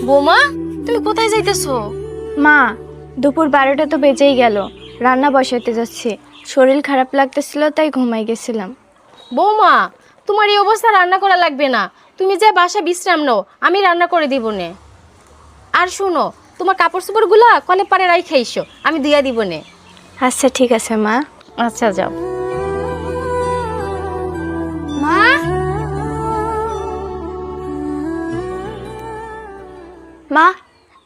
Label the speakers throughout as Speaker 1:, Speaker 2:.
Speaker 1: বৌমা, তুমি কোথায় যাইতেছো?
Speaker 2: মা, দুপুর 12টা তো বেজেই গেল। রান্না বসাতে যাচ্ছি। শরীর খারাপ লাগতেছিল তাই ঘুমাই গেছিলাম।
Speaker 1: বৌমা, তোমার এই অবস্থা রান্না করা লাগবে না। তুমি যে বাসা বিশ্রাম নাও, আমি রান্না করে দিব নে। আর শোনো, তোমার কাপড় চোপড়গুলা কলে পারে রাইখে আইসো, আমি দিয়া দিব নে।
Speaker 2: আচ্ছা ঠিক আছে মা।
Speaker 1: আচ্ছা যাও।
Speaker 2: মা, মা,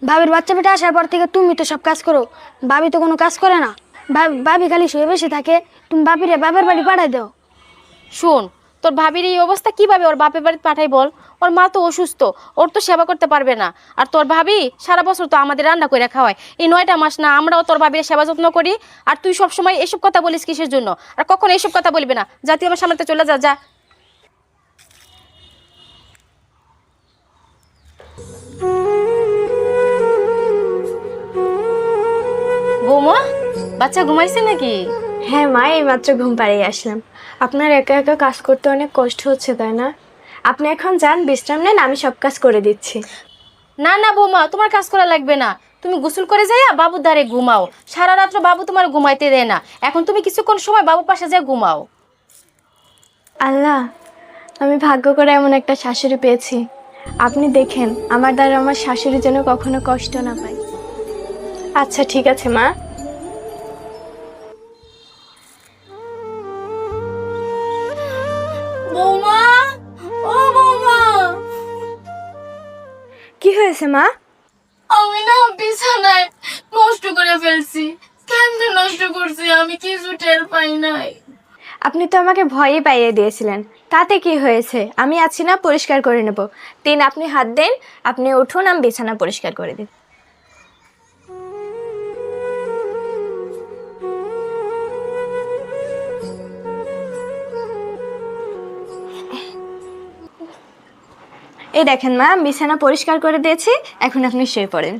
Speaker 2: ভাবির বাচ্চা বেটা আসার পর থেকে তুমি তো সব কাজ করো। ভাবি তো কোনো কাজ করে না। ভাবি খালি শুয়ে বসে থাকে। তুমি ভাবিরে বাপের বাড়ি পাঠাই দাও।
Speaker 1: শোন, তোর ভাবির এই অবস্থা কিভাবে ওর বাপের বাড়িতে পাঠাই বল? ওর মা তো অসুস্থ, ওর তো সেবা করতে পারবে না। আর তোর ভাবি সারা বছর তো আমাদের রান্না করে খাওয়ায়, এই 9টা মাস না আমরাও তোর ভাবির সেবা যত্ন করি। আর তুই সবসময় এসব কথা বলিস কিসের জন্য? আর কখনো এসব কথা বলবি না। যা, তুই আমার সামনে চলে যা, যা। বৌমা, বাচ্চা ঘুমাইছে নাকি?
Speaker 2: হ্যাঁ মা, এই মাত্র ঘুম পাড়িয়ে আসলাম। আপনার একা একা কাজ করতে অনেক কষ্ট হচ্ছে তাই না? আপনি এখন যান, বিশ্রাম নেন, আমি সব কাজ করে দিচ্ছি।
Speaker 1: না না বৌমা, তোমার কাজ করা লাগবে না। তুমি গোসল করে যাইয়া বাবুর দ্বারে ঘুমাও। সারা রাত্র বাবু তোমার ঘুমাইতে দেয় না। এখন তুমি কিছুক্ষণ সময় বাবুর পাশে যা ঘুমাও।
Speaker 2: আল্লাহ, আমি ভাগ্য করে এমন একটা শাশুড়ি পেয়েছি। আপনি দেখেন আমার দ্বারা আমার শাশুড়ি যেন কখনো কষ্ট না পায়। আচ্ছা ঠিক আছে মা।
Speaker 1: বৌমা, ও বৌমা,
Speaker 2: কি হয়েছে মা?
Speaker 1: আমি না বিছানায় নষ্ট করে ফেলছি। কেমনে নষ্ট করছি আমি কিছু টের পাই নাই।
Speaker 2: আপনি তো আমাকে ভয়ই পাইয়ে দিয়েছিলেন। তাতে কি হয়েছে? আমি আছি না, পরিষ্কার করে নেব। আপনি হাত দেন, আপনি উঠুন, আমি বিছানা পরিষ্কার করে দিই। এই দেখেন মা, বিছানা পরিষ্কার করে দিয়েছি। এখন আপনি শুয়ে পড়েন।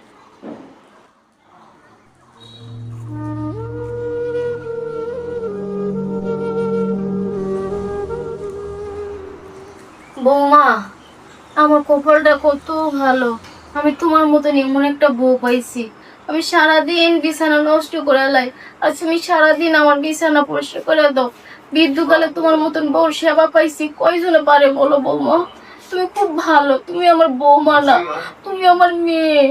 Speaker 1: বৌমা, আমার কপালটা কত ভালো। আমি তোমার মতন এমন একটা বউ পাইছি। আমি সারাদিন বিছানা নষ্ট করে লাই। আচ্ছা, আমি সারাদিন আমার বিছানা পরিষ্কার করে দাও। বৃদ্ধকালে তোমার মতন বউর সেবা পাইছি, কয়জনে পারে বলো বৌমা? তুমি খুব ভালো, তুমি আমার বৌমা না, তুমি আমার মেয়ে।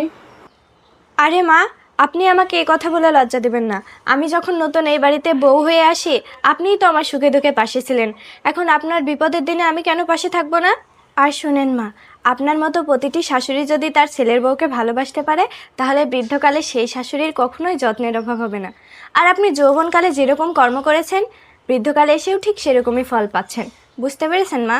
Speaker 2: আরে মা, আপনি আমাকে এই কথা বলে লজ্জা দেবেন না। আমি যখন নতুন এই বাড়িতে বউ হয়ে আসি, আপনিই তো আমার সুখে দুঃখে পাশে ছিলেন। এখন আপনার বিপদের দিনে আমি কেন পাশে থাকবো না? আর শুনেন মা, আপনার মতো প্রতিটি শাশুড়ি যদি তার ছেলের বউকে ভালোবাসতে পারে, তাহলে বৃদ্ধকালে সেই শাশুড়ির কখনোই যত্নের অভাব হবে না। আর আপনি যৌবনকালে যেরকম কর্ম করেছেন, বৃদ্ধকালে এসেও ঠিক সেরকমই ফল পাচ্ছেন। বুঝতে পেরেছেন মা?